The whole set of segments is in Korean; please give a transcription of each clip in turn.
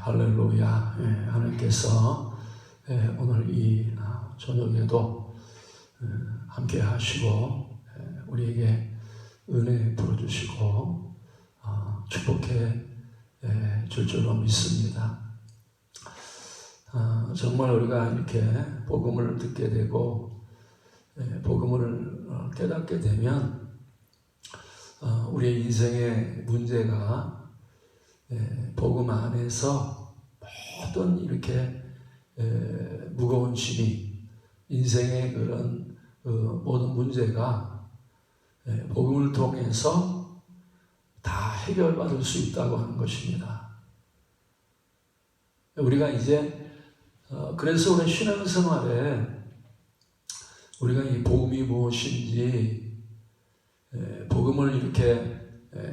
할렐루야. 하나님께서 오늘 이 저녁에도 함께 하시고 우리에게 은혜 부어주시고 축복해 줄 줄로 믿습니다. 정말 우리가 이렇게 복음을 듣게 되고 복음을 깨닫게 되면 우리의 인생의 문제가 복음 안에서 모든 이렇게 무거운 짐이 인생의 그런 모든 문제가 복음을 통해서 다 해결받을 수 있다고 하는 것입니다. 우리가 이제 그래서 우리 신앙생활에 우리가 이 복음이 무엇인지 복음을 이렇게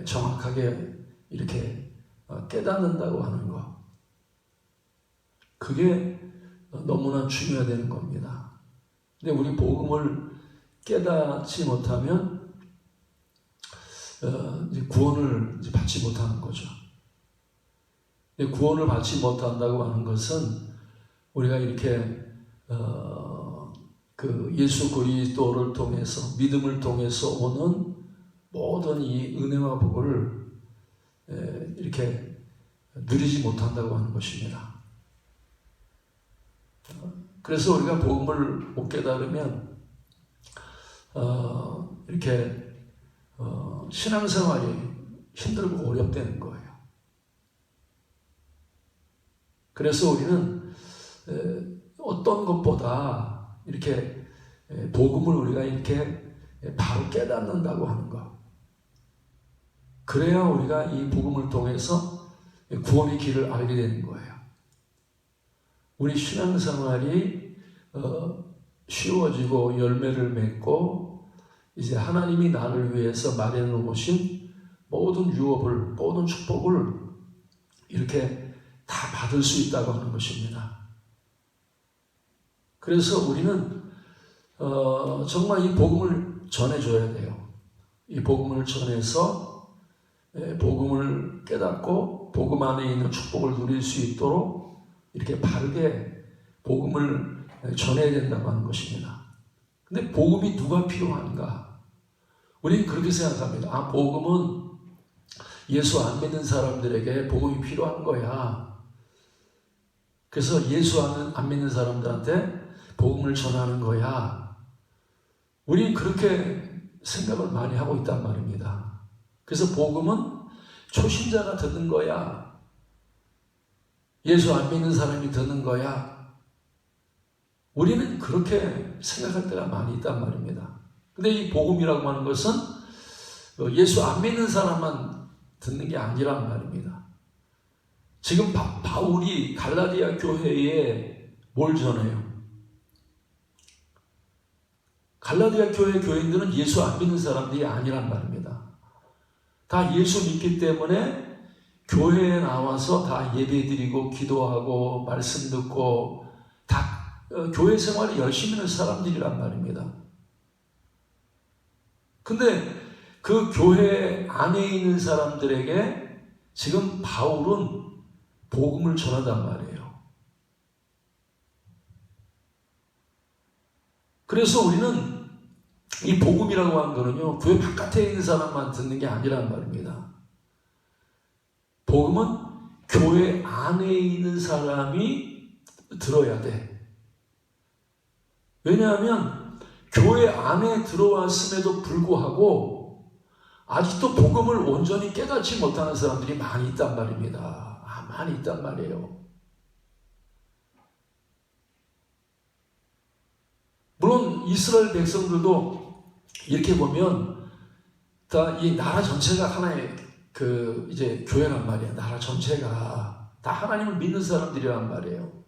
정확하게 이렇게 깨닫는다고 하는 것, 그게 너무나 중요하다는 겁니다. 근데 우리 복음을 깨닫지 못하면 이제 구원을 이제 받지 못하는 거죠. 근데 구원을 받지 못한다고 하는 것은 우리가 이렇게 그 예수 그리스도를 통해서 믿음을 통해서 오는 모든 이 은혜와 복을 이렇게 누리지 못한다고 하는 것입니다. 그래서 우리가 복음을 못 깨달으면 이렇게 신앙생활이 힘들고 어렵다는 거예요. 그래서 우리는 어떤 것보다 이렇게 복음을 우리가 이렇게 바로 깨닫는다고 하는 것, 그래야 우리가 이 복음을 통해서 구원의 길을 알게 되는 거예요. 우리 신앙생활이 쉬워지고 열매를 맺고 이제 하나님이 나를 위해서 마련해 놓으신 모든 유업을, 모든 축복을 이렇게 다 받을 수 있다고 하는 것입니다. 그래서 우리는 정말 이 복음을 전해줘야 돼요. 이 복음을 전해서 복음을 깨닫고 복음 안에 있는 축복을 누릴 수 있도록 이렇게 바르게 복음을 전해야 된다고 하는 것입니다. 근데 복음이 누가 필요한가? 우리는 그렇게 생각합니다. 복음은 예수 안 믿는 사람들에게 복음이 필요한 거야. 그래서 예수 안 믿는 사람들한테 복음을 전하는 거야. 우리는 그렇게 생각을 많이 하고 있단 말입니다. 그래서 복음은 초신자가 듣는 거야. 예수 안 믿는 사람이 듣는 거야. 우리는 그렇게 생각할 때가 많이 있단 말입니다. 근데 이 복음이라고 하는 것은 예수 안 믿는 사람만 듣는 게 아니란 말입니다. 지금 바울이 갈라디아 교회에 뭘 전해요? 갈라디아 교회 교인들은 예수 안 믿는 사람들이 아니란 말입니다. 다 예수 믿기 때문에 교회에 나와서 다 예배드리고 기도하고 말씀 듣고 다 교회 생활을 열심히 하는 사람들이란 말입니다. 근데 그 교회 안에 있는 사람들에게 지금 바울은 복음을 전하단 말이에요. 그래서 우리는 이 복음이라고 하는 거는요, 교회 바깥에 있는 사람만 듣는 게 아니란 말입니다. 복음은 교회 안에 있는 사람이 들어야 돼. 왜냐하면 교회 안에 들어왔음에도 불구하고 아직도 복음을 온전히 깨닫지 못하는 사람들이 많이 있단 말입니다. 많이 있단 말이에요. 물론 이스라엘 백성들도 이렇게 보면 다 이 나라 전체가 하나의 이제 교회란 말이에요. 나라 전체가 다 하나님을 믿는 사람들이란 말이에요.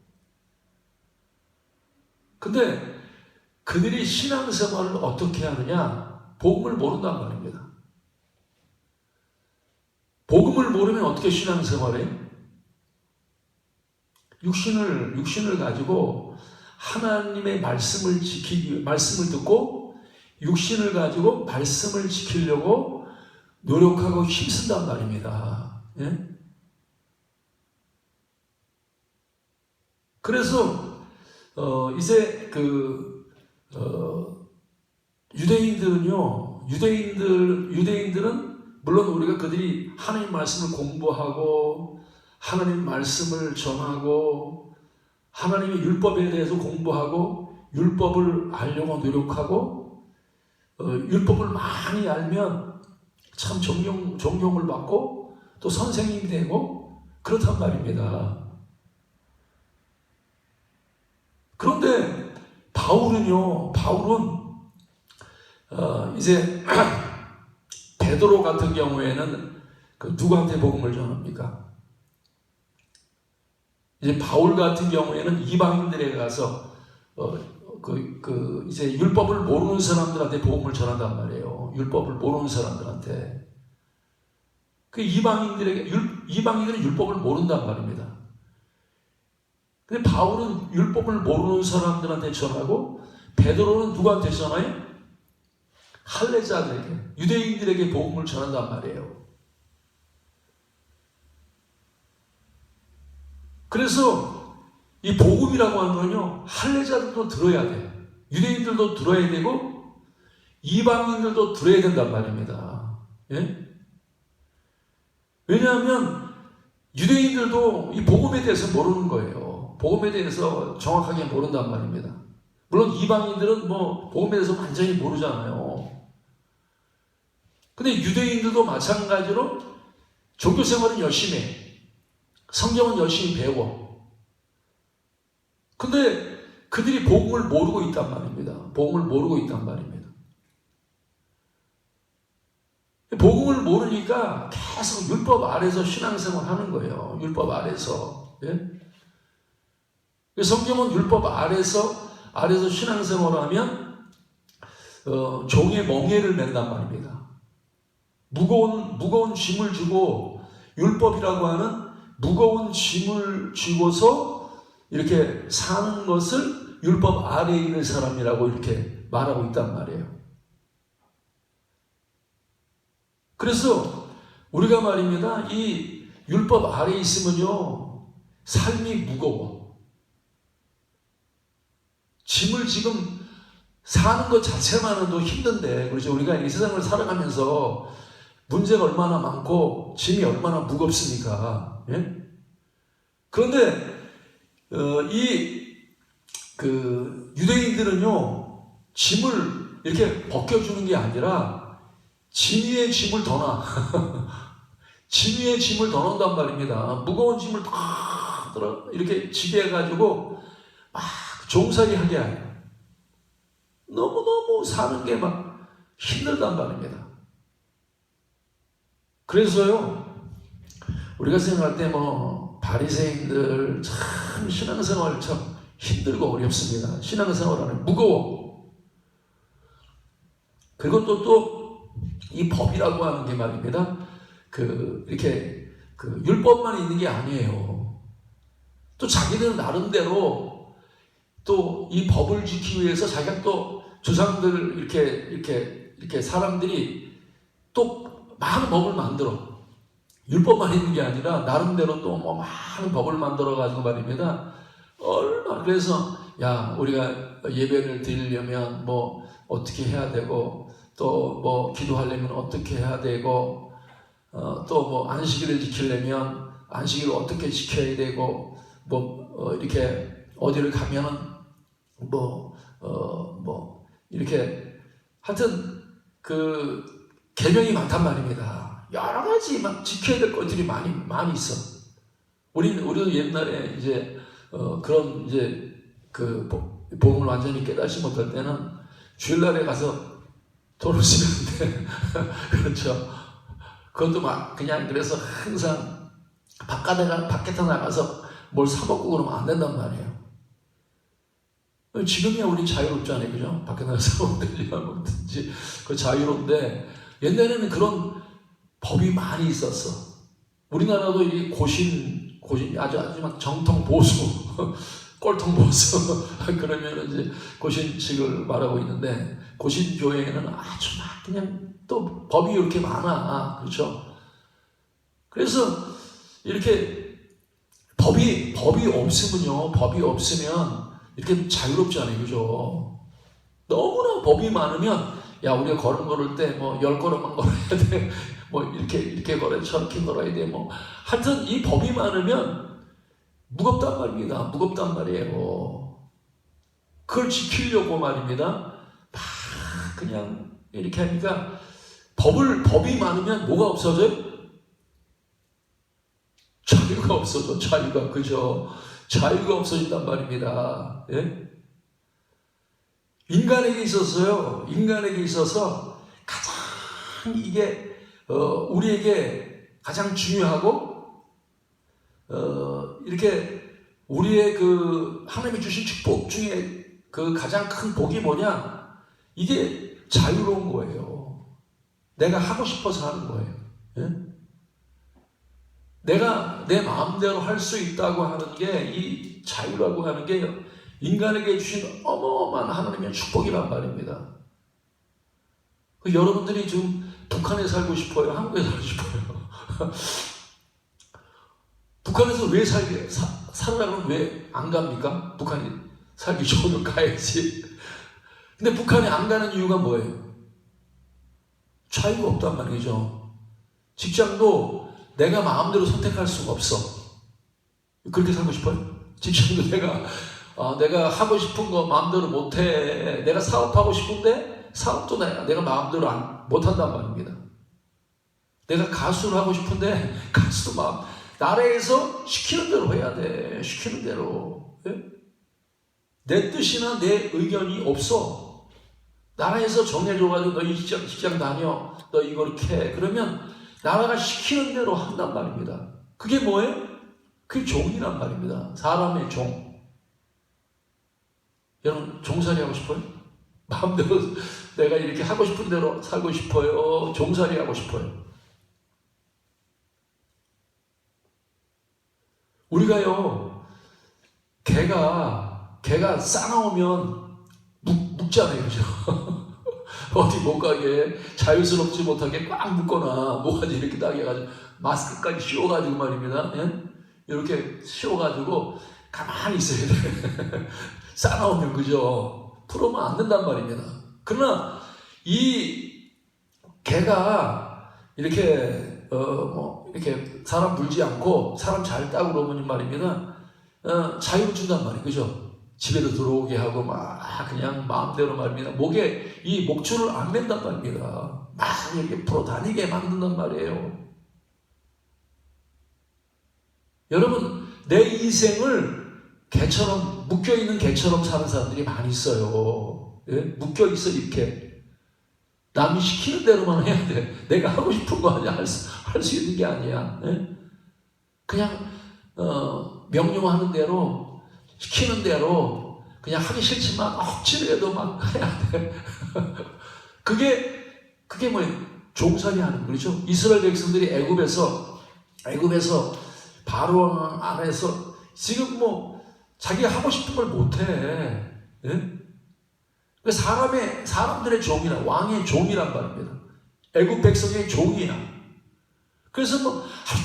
근데 그들이 신앙생활을 어떻게 하느냐? 복음을 모른단 말입니다. 복음을 모르면 어떻게 신앙생활해? 육신을 가지고 하나님의 말씀을 말씀을 듣고 육신을 가지고 말씀을 지키려고 노력하고 힘쓴단 말입니다. 예? 그래서 이제 유대인들은 물론 우리가 그들이 하나님 말씀을 공부하고 하나님 말씀을 전하고 하나님의 율법에 대해서 공부하고 율법을 알려고 노력하고 율법을 많이 알면 참 존경을 받고 또 선생님이 되고 그렇단 말입니다. 그런데 바울은 이제 베드로 같은 경우에는 누구한테 복음을 전합니까? 이제 바울 같은 경우에는 이방인들에 가서 이제 율법을 모르는 사람들한테 복음을 전한단 말이에요. 율법을 모르는 사람들한테. 이방인들은 율법을 모른단 말입니다. 근데 바울은 율법을 모르는 사람들한테 전하고 베드로는 누구한테 전해요? 할례자들에게, 유대인들에게 복음을 전한단 말이에요. 그래서 이 복음이라고 하는 건요, 할례자들도 들어야 돼요. 유대인들도 들어야 되고 이방인들도 들어야 된단 말입니다. 예? 왜냐하면 유대인들도 이 복음에 대해서 모르는 거예요. 복음에 대해서 정확하게 모른단 말입니다. 물론 이방인들은 복음에 대해서 완전히 모르잖아요. 근데 유대인들도 마찬가지로 종교 생활은 열심히 해. 성경은 열심히 배워. 근데 그들이 복음을 모르고 있단 말입니다. 복음을 모르고 있단 말입니다. 복음을 모르니까 계속 율법 아래서 신앙생활 하는 거예요. 율법 아래서. 예? 성경은 율법 아래서 신앙생활을 하면 종의 멍에를 맨단 말입니다. 무거운 짐을 주고 율법이라고 하는 무거운 짐을 쥐고서 이렇게 사는 것을 율법 아래에 있는 사람이라고 이렇게 말하고 있단 말이에요. 그래서 우리가 말입니다. 이 율법 아래에 있으면요, 삶이 무거워. 짐을 지금 사는 것 자체만으로도 힘든데, 그렇죠? 우리가 이 세상을 살아가면서 문제가 얼마나 많고 짐이 얼마나 무겁습니까? 예? 그런데 유대인들은요, 짐을 이렇게 벗겨주는 게 아니라 짐 위에 짐을 더 놔. 짐 위에 짐을 더 넣는단 말입니다. 무거운 짐을 다 이렇게 지게 해가지고 막 종살이 하게 해요. 너무너무 사는 게 막 힘들단 말입니다. 그래서요, 우리가 생각할 때 바리새인들 참 신앙생활 참 힘들고 어렵습니다. 신앙생활하는 무거워. 그리고 또 이 법이라고 하는 게 말입니다. 이렇게 율법만 있는 게 아니에요. 또 자기들 나름대로 또 이 법을 지키기 위해서 자기가 또 조상들 이렇게 사람들이 또 많은 법을 만들어. 율법만 있는 게 아니라 나름대로 또 많은 법을 만들어 가지고 말입니다. 그래서 우리가 예배를 드리려면 어떻게 해야 되고 또 기도하려면 어떻게 해야 되고 또 안식일을 지키려면 안식일을 어떻게 지켜야 되고 이렇게 어디를 가면은 이렇게 하여튼 계명이 많단 말입니다. 여러 가지 막 지켜야 될 것들이 많이 있어. 우리도 옛날에 이제 그런 이제 복음을 완전히 깨닫지 못할 때는 주일날에 가서 돈을 쓰는데 그렇죠. 그것도 막 그냥 그래서 항상 밖에 나가서 뭘 사 먹고 그러면 안 된단 말이에요. 지금이야 우리 자유롭잖아요, 그죠? 밖에 나가서 먹든지 그 자유로운데 옛날에는 그런 법이 많이 있었어. 우리나라도 이 고신 아주 막 정통 보수, 꼴통 보수 그러면 이제 고신식을 말하고 있는데 고신 교회에는 아주 막 그냥 또 법이 이렇게 많아, 그렇죠? 그래서 이렇게 법이 없으면요, 법이 없으면 이렇게 자유롭지 않아요, 그죠? 너무나 법이 많으면, 야, 우리가 걸을 때 뭐 10걸음만 걸어야 돼, 뭐 이렇게 걸어야 저렇게 걸어야 돼, 뭐 하여튼 이 법이 많으면 무겁단 말입니다. 무겁단 말이에요. 그걸 지키려고 말입니다. 막 그냥 이렇게 하니까 법이 많으면 뭐가 없어져요? 자유가 없어져. 자유가, 그죠? 자유가 없어진단 말입니다. 예? 인간에게 있어서 가장 이게 우리에게 가장 중요하고 이렇게 우리의 그 하나님이 주신 축복 중에 그 가장 큰 복이 뭐냐? 이게 자유로운 거예요. 내가 하고 싶어서 하는 거예요. 예? 내가 내 마음대로 할 수 있다고 하는 게, 이 자유라고 하는 게 인간에게 주신 어마어마한 하나님의 축복이란 말입니다. 여러분들이 지금 북한에 살고 싶어요? 한국에 살고 싶어요? 북한에서 왜 살으라고 왜 안 갑니까? 북한이 살기 좋으면 가야지. 근데 북한에 안 가는 이유가 뭐예요? 자유가 없단 말이죠. 직장도 내가 마음대로 선택할 수가 없어. 그렇게 살고 싶어요? 직장도 내가 하고 싶은 거 마음대로 못해. 내가 사업하고 싶은데 사업도 내가 마음대로 못한단 말입니다. 내가 가수를 하고 싶은데 가수도 나라에서 시키는 대로 해야 돼. 시키는 대로. 예? 내 뜻이나 내 의견이 없어. 나라에서 정해줘가지고 너 이 직장 다녀. 너 이거 이렇게 해. 그러면 나라가 시키는 대로 한단 말입니다. 그게 뭐예요? 그게 종이란 말입니다. 사람의 종. 여러분 종살이 하고 싶어요? 마음대로 내가 이렇게 하고 싶은 대로 살고 싶어요? 종살이 하고 싶어요? 우리가요, 개가 싸나오면 묶잖아요, 그죠? 어디 못 가게, 자유스럽지 못하게 꽉 묶거나, 뭐가지 이렇게 딱 해가지고, 마스크까지 씌워가지고 말입니다. 예? 이렇게 씌워가지고, 가만히 있어야 돼. 싸나오면, 그죠? 풀으면 안 된단 말입니다. 그러나, 이 개가 이렇게, 이렇게 사람 물지 않고, 사람 잘 따고 그러면 말입니다. 자유를 준단 말이에요. 그죠? 집에도 들어오게 하고 막 그냥 마음대로 말입니다. 목에 이 목줄을 안 맨단 말입니다. 막 이렇게 풀어 다니게 만든단 말이에요. 여러분, 내 인생을 개처럼 묶여있는 개처럼 사는 사람들이 많이 있어요. 예? 묶여있어 이렇게. 남이 시키는 대로만 해야 돼. 내가 하고 싶은 거 아니야. 할 수 있는 게 아니야. 예? 그냥 명령하는 대로, 시키는 대로 그냥 하기 싫지만 억지로 해도 막 해야 돼. 그게 뭐예요? 종살이 하는 거죠. 이스라엘 백성들이 애굽에서 바로왕 안에서 지금 뭐 자기가 하고 싶은 걸 못해. 예? 사람들의 종이라, 왕의 종이란 말입니다. 애굽 백성의 종이야. 그래서 뭐 하루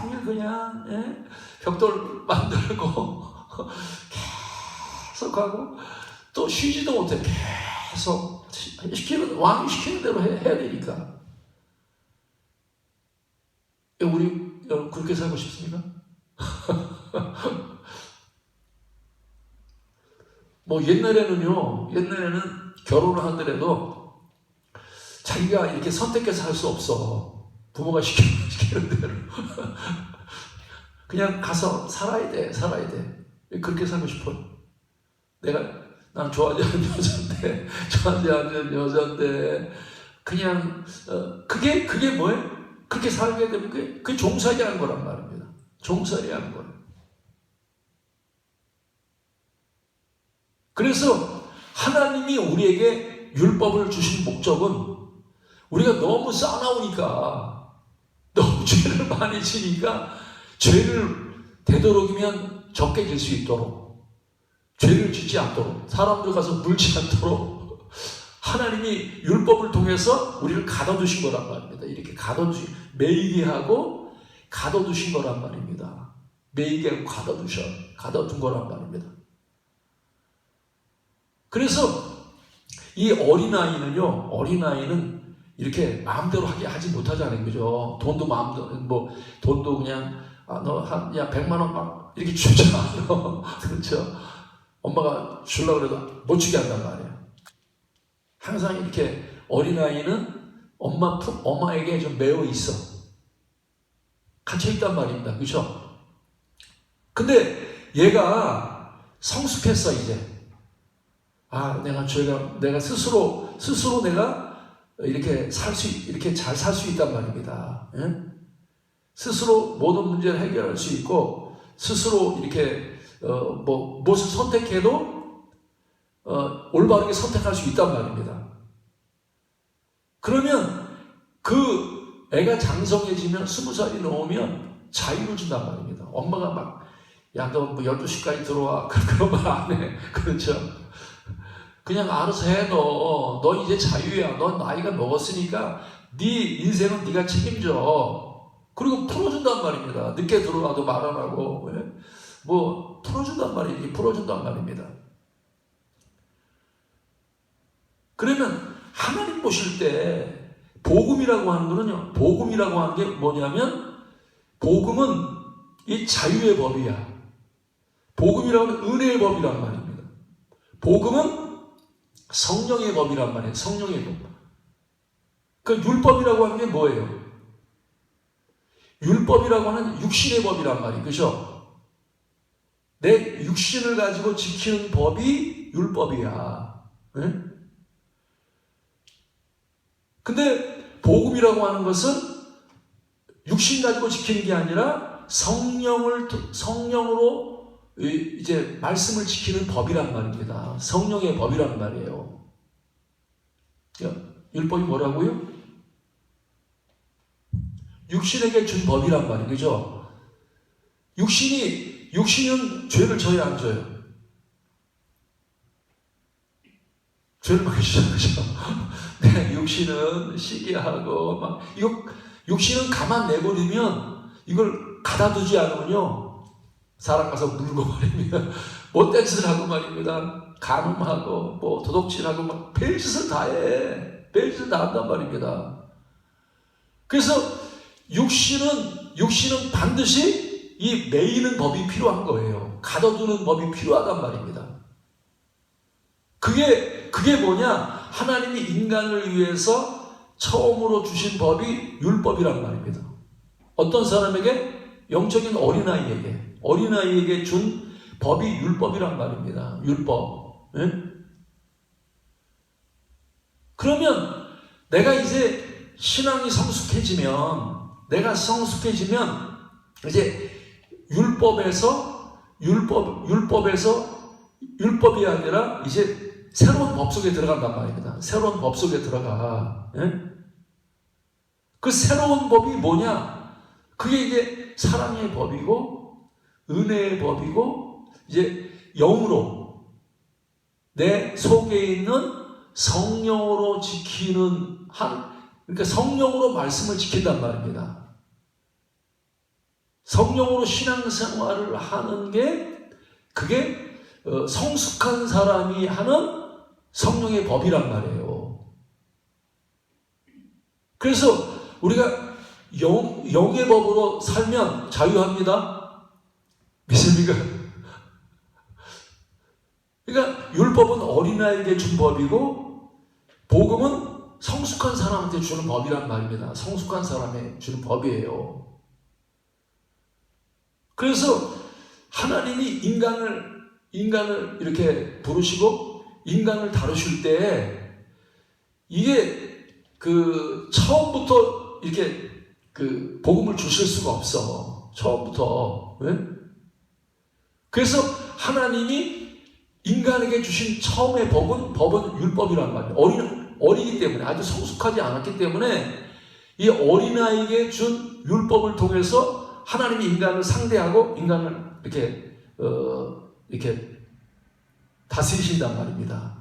종일 그냥, 예? 벽돌 만들고 계속 하고 또 쉬지도 못해. 계속 왕이 시키는 대로 해야 되니까. 우리 여러분 그렇게 살고 싶습니까? 뭐 옛날에는 결혼을 하더라도 자기가 이렇게 선택해서 할 수 없어. 부모가 시키는 대로. 그냥 가서 살아야 돼. 그렇게 살고 싶어요. 난 좋아하지 않는 여자인데, 그냥, 그게 뭐예요? 그렇게 살게 되면 그게 종살이 하는 거란 말입니다. 종살이 하는 거예요. 그래서 하나님이 우리에게 율법을 주신 목적은 우리가 너무 싸나우니까, 너무 죄를 많이 지니까 죄를 되도록이면 적게 질 수 있도록, 죄를 짓지 않도록, 사람들 가서 물지 않도록 하나님이 율법을 통해서 우리를 가둬두신 거란 말입니다. 이렇게 매이게 하고 가둬두신 거란 말입니다. 매이게 가둬둔 거란 말입니다. 그래서 이 어린아이는 이렇게 마음대로 하지 못하잖아요. 그죠? 돈도 마음대로, 돈도 그냥, 너 100만 원 막 이렇게 주잖아요. 그렇죠? 엄마가 주려고 해도 못 주게 한단 말이에요. 항상 이렇게 어린아이는 엄마에게 좀 매여 있어. 갇혀있단 말입니다. 그렇죠? 근데 얘가 성숙했어, 이제. 내가 스스로 내가 이렇게 이렇게 잘 살 수 있단 말입니다. 예? 스스로 모든 문제를 해결할 수 있고, 스스로 이렇게, 무엇을 선택해도, 올바르게 선택할 수 있단 말입니다. 그러면 그 애가 장성해지면 20살이 넘으면 자유를 준단 말입니다. 엄마가 막, 야, 너 12시까지 들어와. 그런 말 안 해. 그렇죠? 그냥 알아서 해, 너 이제 자유야. 넌 나이가 먹었으니까 네 인생은 네가 책임져. 그리고 풀어준단 말입니다. 늦게 들어와도 말 안 하고, 풀어준단 말입니다. 그러면 하나님 보실 때 복음이라고 하는 게 뭐냐면, 복음은 이 자유의 법이야. 복음이라고 하는 은혜의 법이란 말입니다. 복음은 성령의 법이란 말이에요. 성령의 법. 그 율법이라고 하는 게 뭐예요? 율법이라고 하는 육신의 법이란 말이에요. 그죠? 내 육신을 가지고 지키는 법이 율법이야. 네? 근데 복음이라고 하는 것은 육신 가지고 지키는 게 아니라 성령으로 이제 말씀을 지키는 법이란 말입니다. 성령의 법이란 말이에요. 율법이 뭐라고요? 육신에게 준 법이란 말이에요. 그죠? 육신은 죄를 져야 안 져요? 죄를 많이 지죠. 그죠? 네, 육신은 시기하고, 육신은 가만 내버리면, 이걸 가다두지 않으면요, 사람 가서 물고 말입니다. 못된 짓을 하고 말입니다. 간음하고, 도둑질하고, 별짓을 다 해. 별짓을 다 한단 말입니다. 그래서, 육신은 반드시 이 매이는 법이 필요한 거예요. 가둬두는 법이 필요하단 말입니다. 그게 뭐냐? 하나님이 인간을 위해서 처음으로 주신 법이 율법이란 말입니다. 어떤 사람에게? 영적인 어린아이에게 준 법이 율법이란 말입니다. 율법. 네? 그러면 내가 이제 신앙이 성숙해지면 이제 율법이 아니라 이제 새로운 법 속에 들어간단 말입니다. 새로운 법 속에 들어가. 예? 그 새로운 법이 뭐냐? 그게 이제 사랑의 법이고, 은혜의 법이고, 이제 영으로, 내 속에 있는 성령으로 지키는 그러니까 성령으로 말씀을 지킨단 말입니다. 성령으로 신앙생활을 하는 게, 그게 성숙한 사람이 하는 성령의 법이란 말이에요. 그래서 우리가 영의 법으로 살면 자유합니다. 믿습니까? 그러니까 율법은 어린아이에게 준 법이고, 복음은 성숙한 사람한테 주는 법이란 말입니다. 성숙한 사람에 주는 법이에요. 그래서 하나님이 인간을 이렇게 부르시고 인간을 다루실 때, 이게 처음부터 이렇게 복음을 주실 수가 없어. 처음부터. 네? 그래서 하나님이 인간에게 주신 처음의 법은 율법이란 말이에요. 어리기 때문에, 아주 성숙하지 않았기 때문에 이 어린아이에게 준 율법을 통해서 하나님이 인간을 상대하고 인간을 이렇게 다스리신단 말입니다.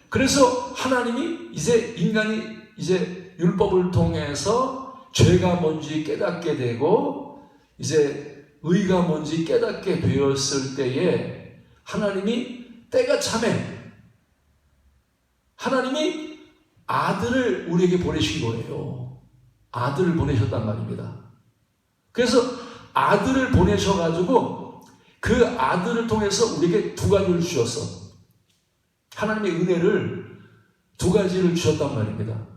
그래서 하나님이 인간이 이제 율법을 통해서 죄가 뭔지 깨닫게 되고 이제 의가 뭔지 깨닫게 되었을 때에 하나님이 때가 참에 하나님이 아들을 우리에게 보내신 거예요. 아들을 보내셨단 말입니다. 그래서 아들을 보내셔가지고 그 아들을 통해서 우리에게 두 가지를 주셨어. 하나님의 은혜를 두 가지를 주셨단 말입니다.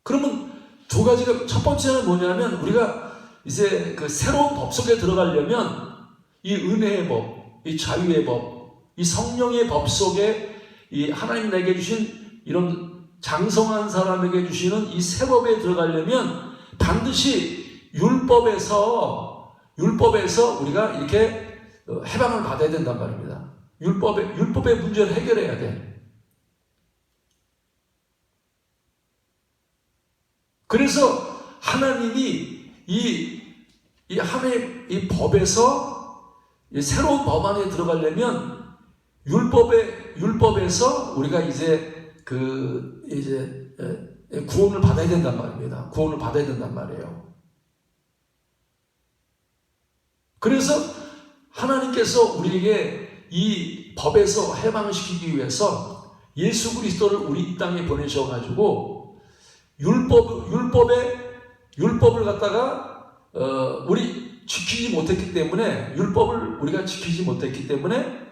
그러면 두 가지가, 첫 번째는 뭐냐면 우리가 이제 그 새로운 법 속에 들어가려면 이 은혜의 법, 이 자유의 법, 이 성령의 법 속에 이 하나님 내게 주신 이런 장성한 사람에게 주시는 이 새 법에 들어가려면 반드시 율법에서 우리가 이렇게 해방을 받아야 된단 말입니다. 율법의 문제를 해결해야 돼. 그래서 하나님이 하나님 이 법에서 이 새로운 법 안에 들어가려면 율법에서 우리가 이제 구원을 받아야 된단 말입니다. 구원을 받아야 된단 말이에요. 그래서 하나님께서 우리에게 이 법에서 해방시키기 위해서 예수 그리스도를 우리 이 땅에 보내셔가지고 율법을 갖다가 우리 지키지 못했기 때문에 율법을 우리가 지키지 못했기 때문에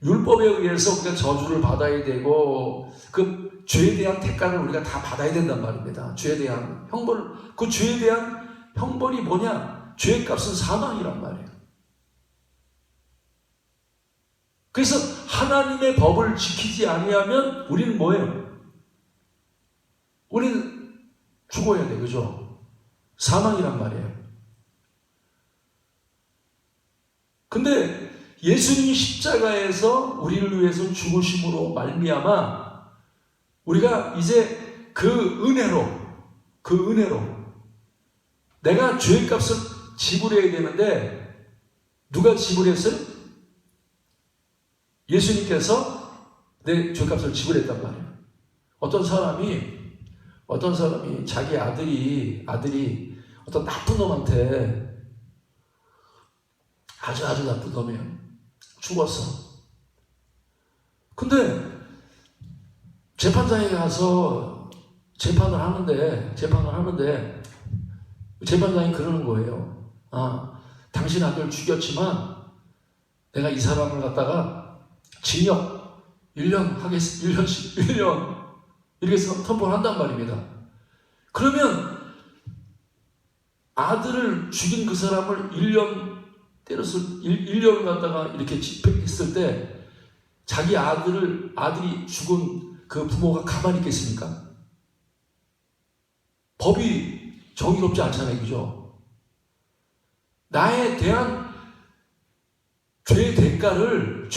율법에 의해서 우리가 저주를 받아야 되고 그 죄에 대한 대가를 우리가 다 받아야 된단 말입니다. 죄에 대한 형벌, 그 죄에 대한 형벌이 뭐냐? 죄의 값은 사망이란 말이에요. 그래서 하나님의 법을 지키지 아니하면 우리는 뭐예요? 우리는 죽어야 돼, 그죠? 사망이란 말이에요. 근데 예수님이 십자가에서 우리를 위해서 죽으심으로 말미암아 우리가 이제 그 은혜로 내가 죄의 값을 지불해야 되는데 누가 지불했어요? 예수님께서 내 죄값을 지불했단 말이에요. 어떤 사람이 자기 아들이 어떤 나쁜 놈한테 아주 나쁜 놈이에요. 죽었어. 근데 재판장에 가서 재판을 하는데 재판장이 그러는 거예요. 당신 아들 죽였지만 내가 이 사람을 갖다가 징역 1년 하겠습니다. 1년 이렇게 선포를 한단 말입니다. 그러면 아들을 죽인 그 사람을 1년 때려서 1년을 갖다가 이렇게 집행했을 때 자기 아들이 죽은 그 부모가 가만히 있겠습니까? 법이 정의롭지 않잖아요, 그죠? 나에 대한 죄의 대가를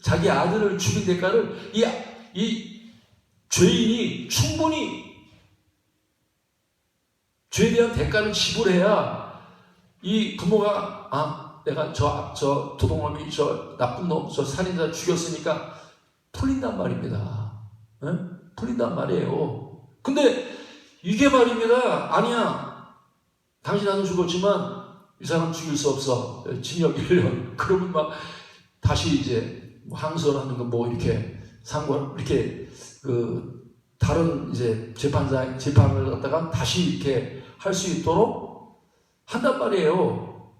자기 아들을 죽인 대가를 이 죄인이 충분히 죄에 대한 대가를 지불해야 이 부모가 내가 저 도둑놈이 저 나쁜 놈 저 살인자 죽였으니까 풀린단 말입니다. 풀린단 말이에요. 근데 이게 말입니다. 아니야. 당신 아들 죽었지만 이 사람 죽일 수 없어. 징역 1년. 그러면 막 다시 이제 항소하는 거 뭐 이렇게 이렇게 다른 이제 재판을 갖다가 다시 이렇게 할 수 있도록 한단 말이에요.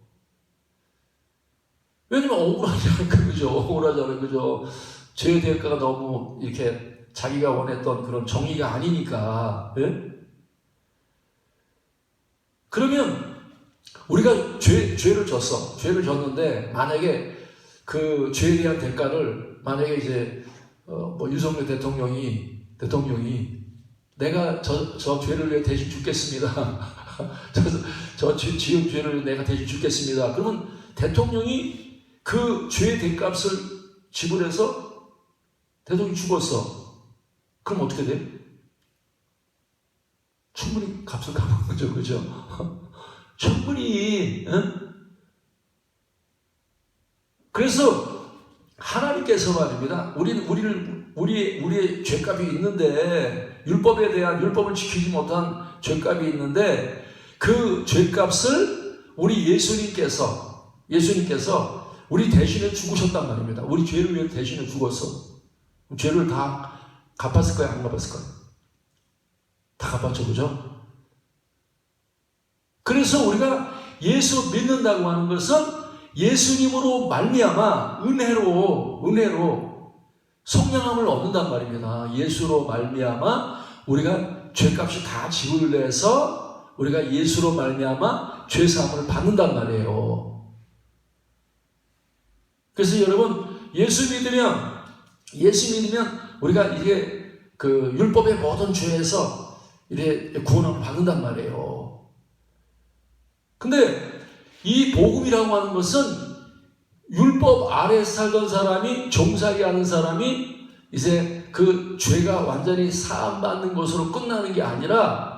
왜냐면 억울하잖아요, 그죠? 죄의 대가가 너무 이렇게 자기가 원했던 그런 정의가 아니니까. 예? 그러면 우리가 죄를 졌는데 만약에 그 죄에 대한 대가를 만약에 이제 윤석열 대통령이 내가 저 죄를 위해 대신 죽겠습니다. 저 지은 죄를 내가 대신 죽겠습니다. 그러면 대통령이 그 죄의 대값을 지불해서 대통령이 죽었어. 그럼 어떻게 돼? 충분히 값을 갚은 거죠, 그죠? 충분히. 응? 그래서 하나님 하나님께서 말입니다. 우리의 죄값이 있는데, 율법을 지키지 못한 죄값이 있는데, 그 죄값을 우리 예수님께서 우리 대신에 죽으셨단 말입니다. 우리 죄를 위해 대신에 죽었어. 죄를 다 갚았을 거야, 안 갚았을 거야? 다 갚았죠, 그죠? 그래서 우리가 예수 믿는다고 하는 것은 예수님으로 말미암아 은혜로 속량함을 얻는단 말입니다. 예수로 말미암아 우리가 죄값이 다 지불돼서 우리가 예수로 말미암아 죄사함을 받는단 말이에요. 그래서 여러분, 예수 믿으면 우리가 이게 그 율법의 모든 죄에서 이렇게 구원을 받는단 말이에요. 근데 이 복음이라고 하는 것은 율법 아래 살던 사람이, 종살이 하는 사람이 이제 그 죄가 완전히 사함받는 것으로 끝나는 게 아니라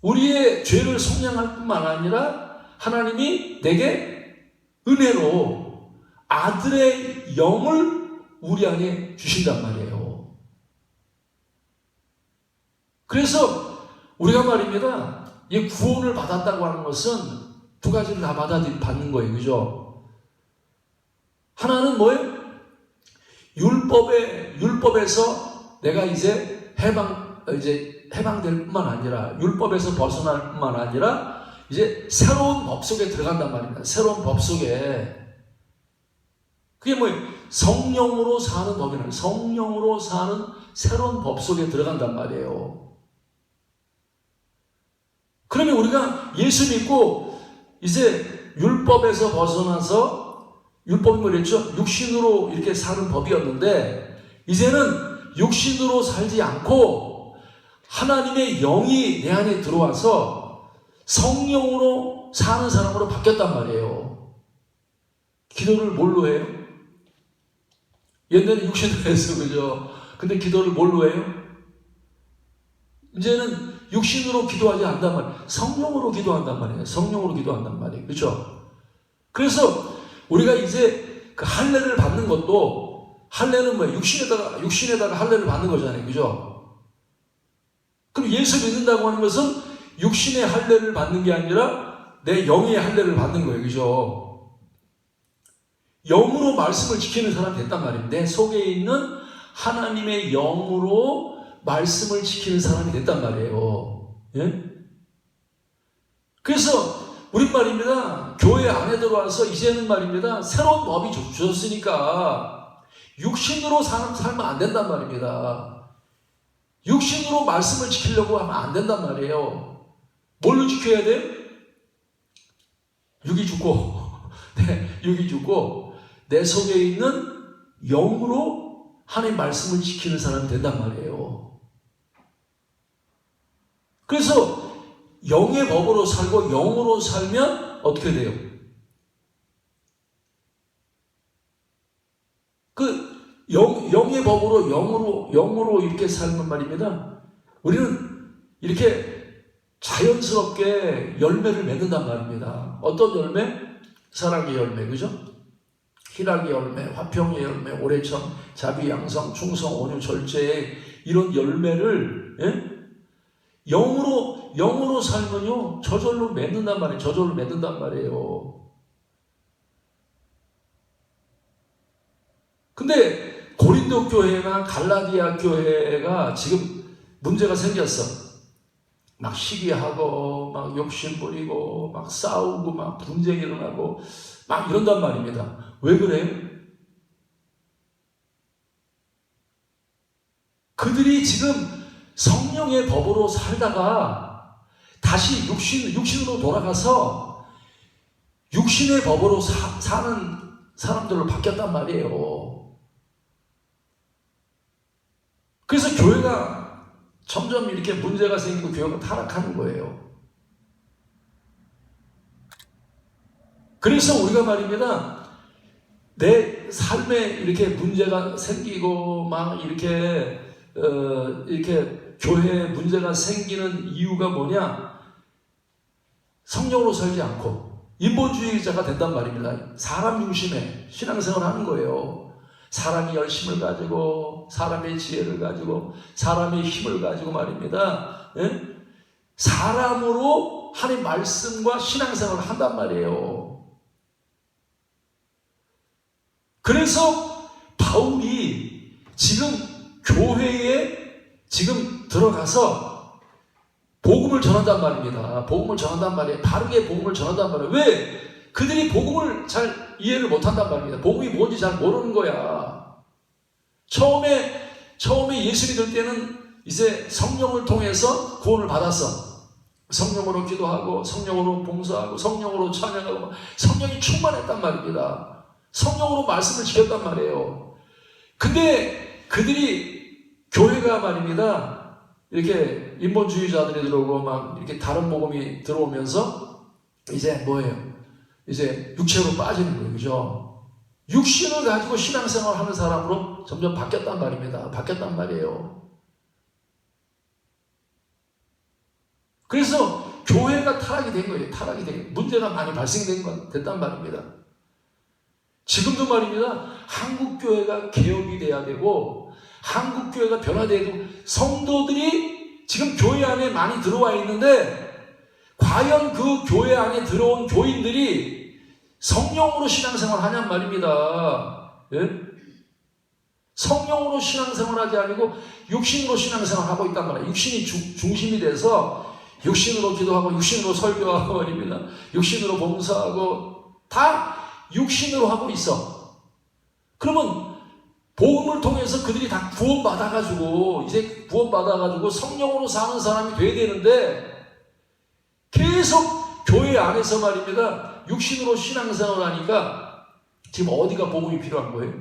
우리의 죄를 속량할 뿐만 아니라 하나님이 내게 은혜로 아들의 영을 우리 안에 주신단 말이에요. 그래서 우리가 말입니다, 이 구원을 받았다고 하는 것은 두 가지를 다 받는 거예요. 그죠? 하나는 뭐예요? 율법에서 내가 이제 해방될 뿐만 아니라, 율법에서 벗어날 뿐만 아니라 이제 새로운 법 속에 들어간단 말입니다. 새로운 법 속에. 그게 뭐예요? 성령으로 사는 법이라는, 성령으로 사는 새로운 법 속에 들어간단 말이에요. 그러면 우리가 예수 믿고 이제 율법에서 벗어나서, 율법이 뭐랬죠? 육신으로 이렇게 사는 법이었는데 이제는 육신으로 살지 않고 하나님의 영이 내 안에 들어와서 성령으로 사는 사람으로 바뀌었단 말이에요. 기도를 뭘로 해요? 옛날에 육신으로 했어, 그죠? 근데 기도를 뭘로 해요? 이제는 육신으로 기도하지 않단 말이에요. 성령으로 기도한단 말이에요. 성령으로 기도한단 말이에요. 그렇죠? 그래서 우리가 이제 그 할례를 받는 것도, 할례는 뭐예요? 육신에다가 할례를 받는 거잖아요. 그죠? 그럼 예수 믿는다고 하는 것은 육신의 할례를 받는 게 아니라 내 영의 할례를 받는 거예요. 그죠? 영으로 말씀을 지키는 사람이 됐단 말이에요. 내 속에 있는 하나님의 영으로 말씀을 지키는 사람이 됐단 말이에요. 예? 그래서 우리 말입니다, 교회 안에 들어와서 이제는 말입니다, 새로운 법이 주셨으니까 육신으로 살면 안 된단 말입니다. 육신으로 말씀을 지키려고 하면 안 된단 말이에요. 뭘로 지켜야 돼요? 육이 죽고 육이 죽고 내 속에 있는 영으로 하나님 말씀을 지키는 사람이 된단 말이에요. 그래서 영의 법으로 살고 영으로 살면 어떻게 돼요? 그 영의 법으로 영으로 이렇게 살면 말입니다, 우리는 이렇게 자연스럽게 열매를 맺는단 말입니다. 어떤 열매? 사랑의 열매, 그죠? 희락의 열매, 화평의 열매, 오래참, 자비, 양성, 충성, 온유, 절제, 이런 열매를, 예? 영으로 살면요, 저절로 맺는단 말이에요. 저절로 맺는단 말이에요. 근데 고린도 교회나 갈라디아 교회가 지금 문제가 생겼어. 막 시기하고, 막 욕심 부리고, 막 싸우고, 막 분쟁이 일어나고, 막 이런단 말입니다. 왜 그래요? 그들이 지금 성령의 법으로 살다가 다시 육신으로 돌아가서 육신의 법으로 사는 사람들로 바뀌었단 말이에요. 그래서 교회가 점점 이렇게 문제가 생기고 교회가 타락하는 거예요. 그래서 우리가 말입니다, 내 삶에 이렇게 문제가 생기고 막 이렇게 교회에 문제가 생기는 이유가 뭐냐? 성령으로 살지 않고 인본주의자가 된단 말입니다. 사람 중심의 신앙생활을 하는 거예요. 사람이 열심을 가지고, 사람의 지혜를 가지고, 사람의 힘을 가지고 말입니다. 예? 사람으로 하나님 말씀과 신앙생활을 한단 말이에요. 그래서 바울이 지금 교회에 지금 들어가서 복음을 전한단 말입니다. 복음을 전한단 말이에요. 바르게 복음을 전한단 말이에요. 왜? 그들이 복음을 잘 이해를 못한단 말입니다. 복음이 뭔지 잘 모르는 거야. 처음에 예수 믿을 때는 이제 성령을 통해서 구원을 받았어. 성령으로 기도하고, 성령으로 봉사하고, 성령으로 찬양하고, 성령이 충만했단 말입니다. 성령으로 말씀을 지켰단 말이에요. 근데 그들이 교회가 말입니다. 이렇게 인본주의자들이 들어오고 막 이렇게 다른 복음이 들어오면서 이제 뭐예요? 이제 육체로 빠지는 거예요. 그죠? 육신을 가지고 신앙생활 하는 사람으로 점점 바뀌었단 말입니다. 바뀌었단 말이에요. 그래서 교회가 타락이 된 거예요. 타락이 된 거예요. 문제가 많이 됐단 말입니다. 지금도 말입니다. 한국교회가 개혁이 돼야 되고, 한국교회가 변화돼야 되고, 성도들이 지금 교회 안에 많이 들어와 있는데, 과연 그 교회 안에 들어온 교인들이 성령으로 신앙생활 하냔 말입니다. 예? 성령으로 신앙생활하지 아니고 육신으로 신앙생활하고 있단 말이에요. 육신이 중심이 돼서 육신으로 기도하고 육신으로 설교하고 말입니다. 육신으로 봉사하고 다 육신으로 하고 있어. 그러면 복음을 통해서 그들이 다 구원받아가지고 이제 구원받아가지고 성령으로 사는 사람이 돼야 되는데 계속 교회 안에서 말입니다. 육신으로 신앙생활을 하니까 지금 어디가 복음이 필요한 거예요?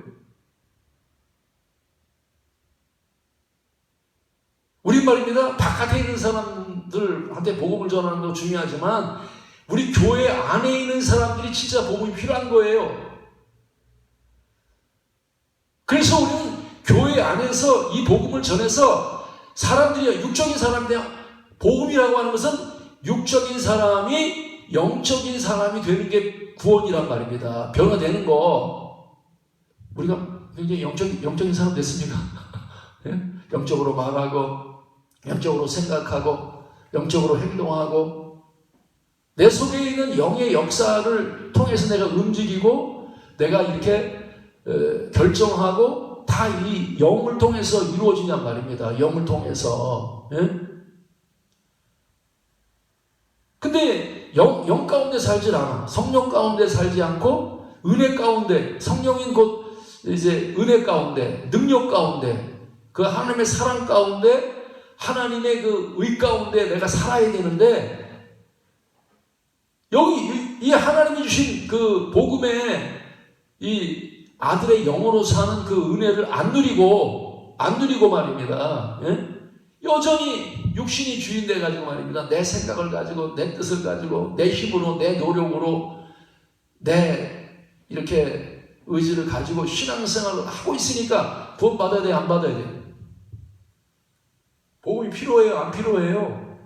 우리 말입니다. 바깥에 있는 사람들한테 복음을 전하는 것도 중요하지만 우리 교회 안에 있는 사람들이 진짜 복음이 필요한 거예요. 그래서 우리는 교회 안에서 이 복음을 전해서 사람들이 육적인 사람들 복음이라고 하는 것은 육적인 사람이 영적인 사람이 되는 게 구원이란 말입니다. 변화되는 거. 우리가 굉장히 영적인 사람 됐습니까? 예? 영적으로 말하고 영적으로 생각하고 영적으로 행동하고 내 속에 있는 영의 역사를 통해서 내가 움직이고 내가 이렇게 결정하고 다 이 영을 통해서 이루어지냔 말입니다. 영을 통해서. 예? 근데 영 가운데 살질 않아. 성령 가운데 살지 않고 은혜 가운데, 성령인 곧 이제 은혜 가운데, 능력 가운데, 그 하나님의 사랑 가운데, 하나님의 그 의 가운데 내가 살아야 되는데 여기 이 하나님이 주신 그 복음에 이 아들의 영으로 사는 그 은혜를 안 누리고 말입니다. 예? 여전히 육신이 주인 돼 가지고 말입니다. 내 생각을 가지고 내 뜻을 가지고 내 힘으로 내 노력으로 내 이렇게 의지를 가지고 신앙생활을 하고 있으니까 구원 받아야 돼, 안 받아야 돼? 복음이 필요해요, 안 필요해요?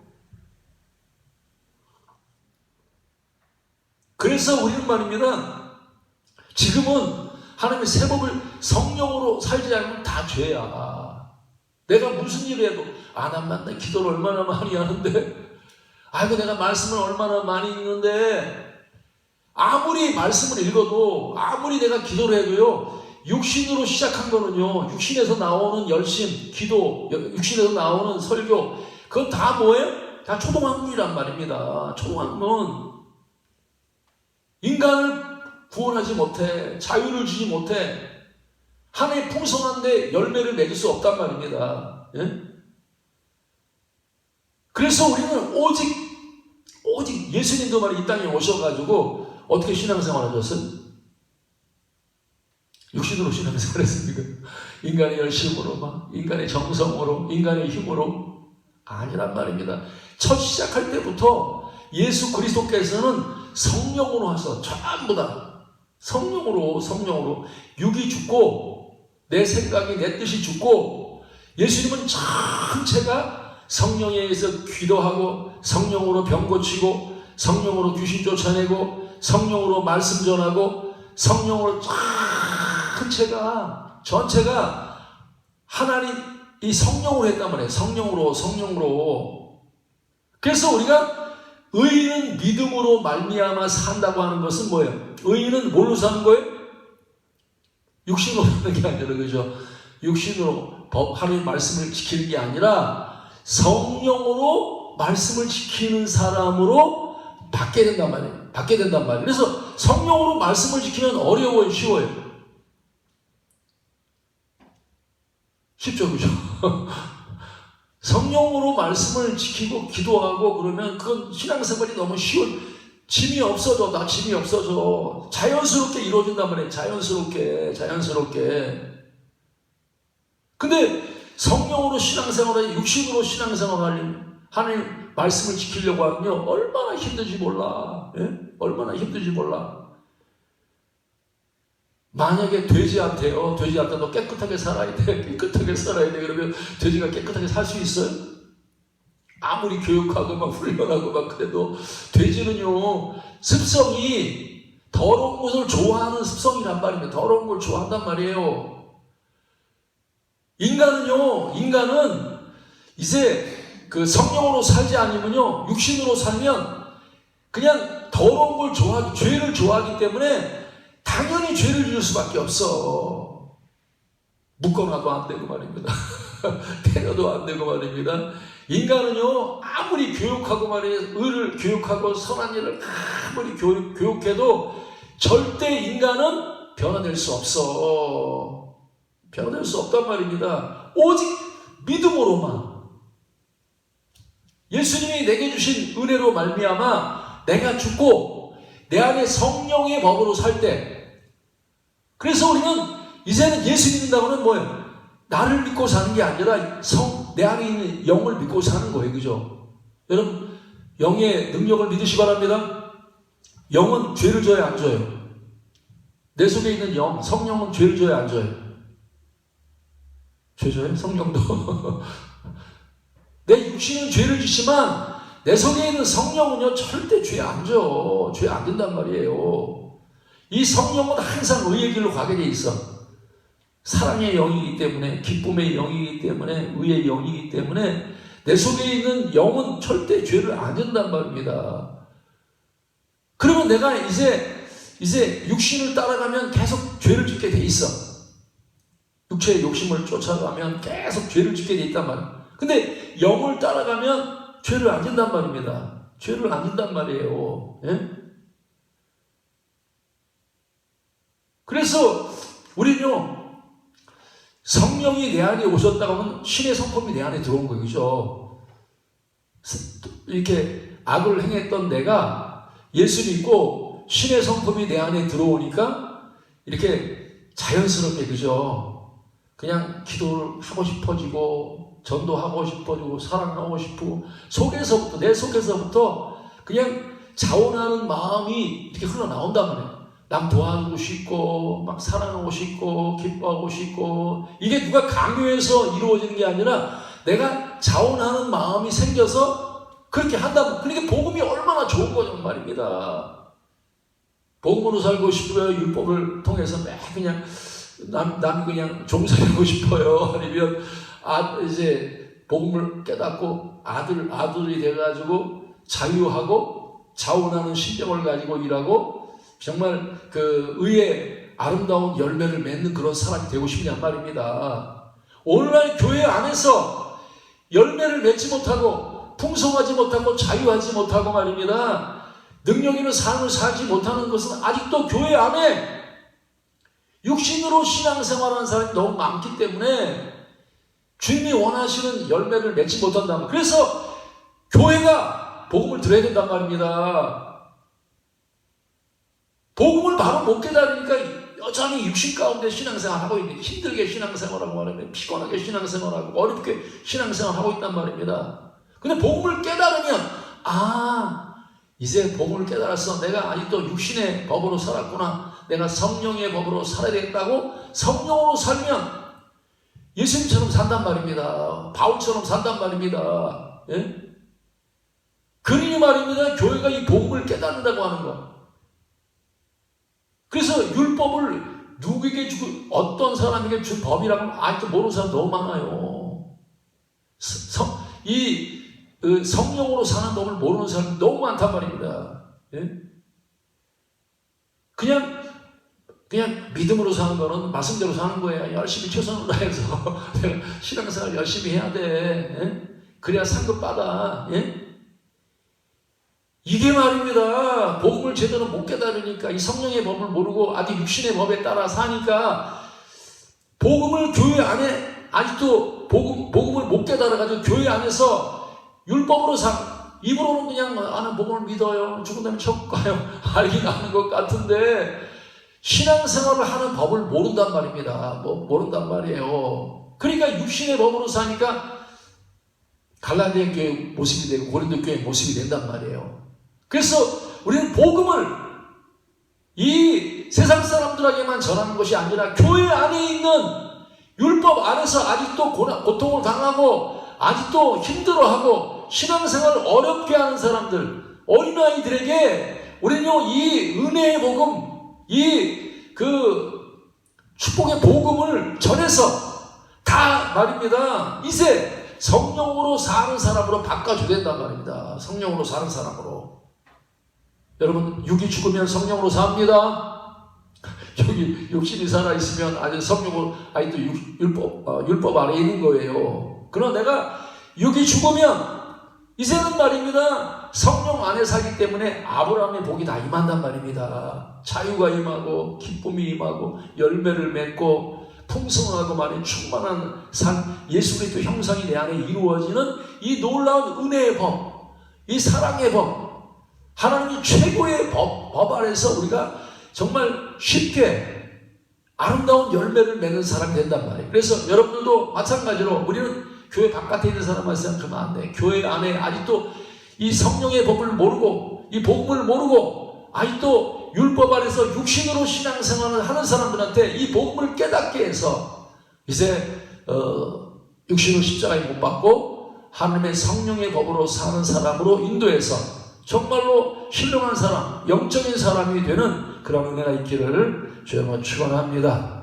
그래서 우리는 말입니다. 지금은 하나님의 새 법을 성령으로 살지 않으면 다 죄야. 내가 무슨 일을 해도 난 맨날 기도를 얼마나 많이 하는데 아이고 내가 말씀을 얼마나 많이 읽는데 아무리 말씀을 읽어도 아무리 내가 기도를 해도요 육신으로 시작한 거는요 육신에서 나오는 열심, 기도, 육신에서 나오는 설교 그건 다 뭐예요? 다 초동학문이란 말입니다. 초동학문. 인간을 구원하지 못해 자유를 주지 못해 하나의 풍성한데 열매를 맺을 수 없단 말입니다. 예? 그래서 우리는 오직 예수님도 말이 이 땅에 오셔가지고 어떻게 신앙생활 하셨어요? 육신으로 신앙생활 했습니까? 인간의 열심으로 막 인간의 정성으로 인간의 힘으로 아니란 말입니다. 첫 시작할 때부터 예수 그리스도께서는 성령으로 하셔서 전부 다 성령으로 육이 죽고 내 생각이 내 뜻이 죽고 예수님은 전체가 성령에 의해서 기도하고 성령으로 병 고치고 성령으로 귀신 쫓아내고 성령으로 말씀 전하고 성령으로 전체가 하나님 이 성령으로 했단 말이에요. 성령으로. 그래서 우리가 의인은 믿음으로 말미암아 산다고 하는 것은 뭐예요? 의인은 뭘로 사는 거예요? 육신으로 사는 게 아니라, 그죠? 육신으로 하나님의 말씀을 지키는 게 아니라 성령으로 말씀을 지키는 사람으로 받게 된단 말이에요. 그래서 성령으로 말씀을 지키면 어려워요, 쉬워요? 쉽죠, 그죠? 성령으로 말씀을 지키고 기도하고 그러면 그건 신앙생활이 너무 쉬워. 짐이 없어져. 자연스럽게 이루어진단 말이에요. 자연스럽게. 근데 성령으로 신앙생활을, 육신으로 신앙생활을 하나님 말씀을 지키려고 하면요, 얼마나 힘든지 몰라. 얼마나 힘든지 몰라. 만약에 돼지한테도 깨끗하게 살아야 돼. 그러면 돼지가 깨끗하게 살 수 있어요? 아무리 교육하고 막 훈련하고 막 그래도 돼지는요, 습성이 더러운 것을 좋아하는 습성이란 말입니다. 더러운 걸 좋아한단 말이에요. 인간은 이제 그 성령으로 살지 않으면요, 육신으로 살면 그냥 더러운 걸 죄를 좋아하기 때문에 당연히 죄를 지을 수밖에 없어. 묶어놔도 안 되고 말입니다. 때려도 안 되고 말입니다. 인간은요, 아무리 교육하고 말이에요, 의를 교육하고 선한 일을 아무리 교육해도 절대 인간은 변화될 수 없어. 변화될 수 없단 말입니다. 오직 믿음으로만. 예수님이 내게 주신 은혜로 말미암아 내가 죽고 내 안에 성령의 법으로 살 때, 그래서 우리는 이제는 예수 믿는다고는 뭐예요? 나를 믿고 사는 게 아니라 내 안에 있는 영을 믿고 사는 거예요. 그죠? 여러분, 영의 능력을 믿으시 바랍니다. 영은 죄를 져요, 안 져요? 내 속에 있는 영, 성령은 죄를 져요, 안 져요? 죄 져요? 성령도. 내 육신은 죄를 지지만 내 속에 있는 성령은요, 절대 죄 안 져. 죄 안 된단 말이에요. 이 성령은 항상 의의 길로 가게 돼 있어. 사랑의 영이기 때문에, 기쁨의 영이기 때문에, 의의 영이기 때문에 내 속에 있는 영은 절대 죄를 안 된단 말입니다. 그러면 내가 이제 육신을 따라가면 계속 죄를 짓게 돼 있어. 육체의 욕심을 쫓아가면 계속 죄를 짓게 돼 있단 말이에요. 근데 영을 따라가면 죄를 안 짓단 말입니다. 죄를 안 짓단 말이에요. 예? 그래서 우리는요, 성령이 내 안에 오셨다고 하면 신의 성품이 내 안에 들어온 거예요. 그죠? 이렇게 악을 행했던 내가 예수 믿고 신의 성품이 내 안에 들어오니까 이렇게 자연스럽게, 그죠? 그냥 기도를 하고 싶어지고, 전도하고 싶어지고, 사랑하고 싶고, 내 속에서부터 그냥 자원하는 마음이 이렇게 흘러나온단 말이에요. 남 도와주고 싶고, 막 사랑하고 싶고, 기뻐하고 싶고, 이게 누가 강요해서 이루어지는 게 아니라 내가 자원하는 마음이 생겨서 그렇게 한다. 그러니까 복음이 얼마나 좋은 거냐 말입니다. 복음으로 살고 싶어요. 율법을 통해서 매 그냥 남 그냥 종살이하고 싶어요. 아니면 이제 복음을 깨닫고 아들이 돼가지고 자유하고 자원하는 심정을 가지고 일하고 정말 그 의의 아름다운 열매를 맺는 그런 사람이 되고 싶냔 말입니다. 오늘날 교회 안에서 열매를 맺지 못하고 풍성하지 못하고 자유하지 못하고 말입니다. 능력 있는 삶을 살지 못하는 것은 아직도 교회 안에 육신으로 신앙생활하는 사람이 너무 많기 때문에 주님이 원하시는 열매를 맺지 못한다. 그래서 교회가 복음을 들어야 된단 말입니다. 복음을 바로 못 깨달으니까 여전히 육신 가운데 신앙생활하고 있는, 힘들게 신앙생활하고 말하면 피곤하게 신앙생활하고 어렵게 신앙생활하고 있단 말입니다. 근데 복음을 깨달으면 이제 복음을 깨달았어. 내가 아직도 육신의 법으로 살았구나. 내가 성령의 법으로 살아야 되겠다고 성령으로 살면 예수님처럼 산단 말입니다. 바울처럼 산단 말입니다. 예? 그러니 말입니다. 교회가 이 복음을 깨닫는다고 하는 거. 그래서 율법을 누구에게 주고 어떤 사람에게 준 법이라고 하면 아직도 모르는 사람 너무 많아요. 성령으로 사는 법을 모르는 사람이 너무 많단 말입니다. 예? 그냥 믿음으로 사는 거는 말씀대로 사는 거예요. 열심히 최선을 다해서 내가 신앙생활 열심히 해야 돼. 예? 그래야 상급 받아. 예? 이게 말입니다. 복음을 제대로 못 깨달으니까, 이 성령의 법을 모르고 아직 육신의 법에 따라 사니까, 복음을 교회 안에 아직도 복음을 못 깨달아가지고 교회 안에서 율법으로 입으로는 그냥 나는 복음을 믿어요. 죽은 다음에 천국 가요. 알긴 아는 것 같은데 신앙생활을 하는 법을 모른단 말입니다. 모른단 말이에요. 그러니까 육신의 법으로 사니까 갈라디아 교회 모습이 되고 고린도 교회 모습이 된단 말이에요. 그래서 우리는 복음을 이 세상 사람들에게만 전하는 것이 아니라 교회 안에 있는 율법 안에서 아직도 고통을 당하고 아직도 힘들어하고 신앙생활을 어렵게 하는 사람들, 어린아이들에게 우리는요, 이 은혜의 복음, 축복의 복음을 전해서 다 말입니다. 이제 성령으로 사는 사람으로 바꿔줘야 된단 말입니다. 성령으로 사는 사람으로. 여러분, 육이 죽으면 성령으로 삽니다. 여기 육신이 살아있으면 아직 성령으로, 아직도 율법 아래에 있는 거예요. 그러나 내가 육이 죽으면 이제는 말입니다. 성령 안에 살기 때문에 아브라함의 복이 다 임한단 말입니다. 자유가 임하고 기쁨이 임하고 열매를 맺고 풍성하고 많이 충만한 삶, 예수 그리스도 형상이 내 안에 이루어지는 이 놀라운 은혜의 법, 이 사랑의 법, 하나님이 최고의 법 안에서 우리가 정말 쉽게 아름다운 열매를 맺는 사람이 된단 말이에요. 그래서 여러분들도 마찬가지로 우리는 교회 바깥에 있는 사람만 생각하면 안 돼. 교회 안에 아직도 이 성령의 법을 모르고 이 복음을 모르고 아직도 율법 아래서 육신으로 신앙생활을 하는 사람들한테 이 복음을 깨닫게 해서 이제 육신으로 십자가에 못 박고 하나님의 성령의 법으로 사는 사람으로 인도해서 정말로 신령한 사람, 영적인 사람이 되는 그런 은혜가 있기를 주여 축원합니다.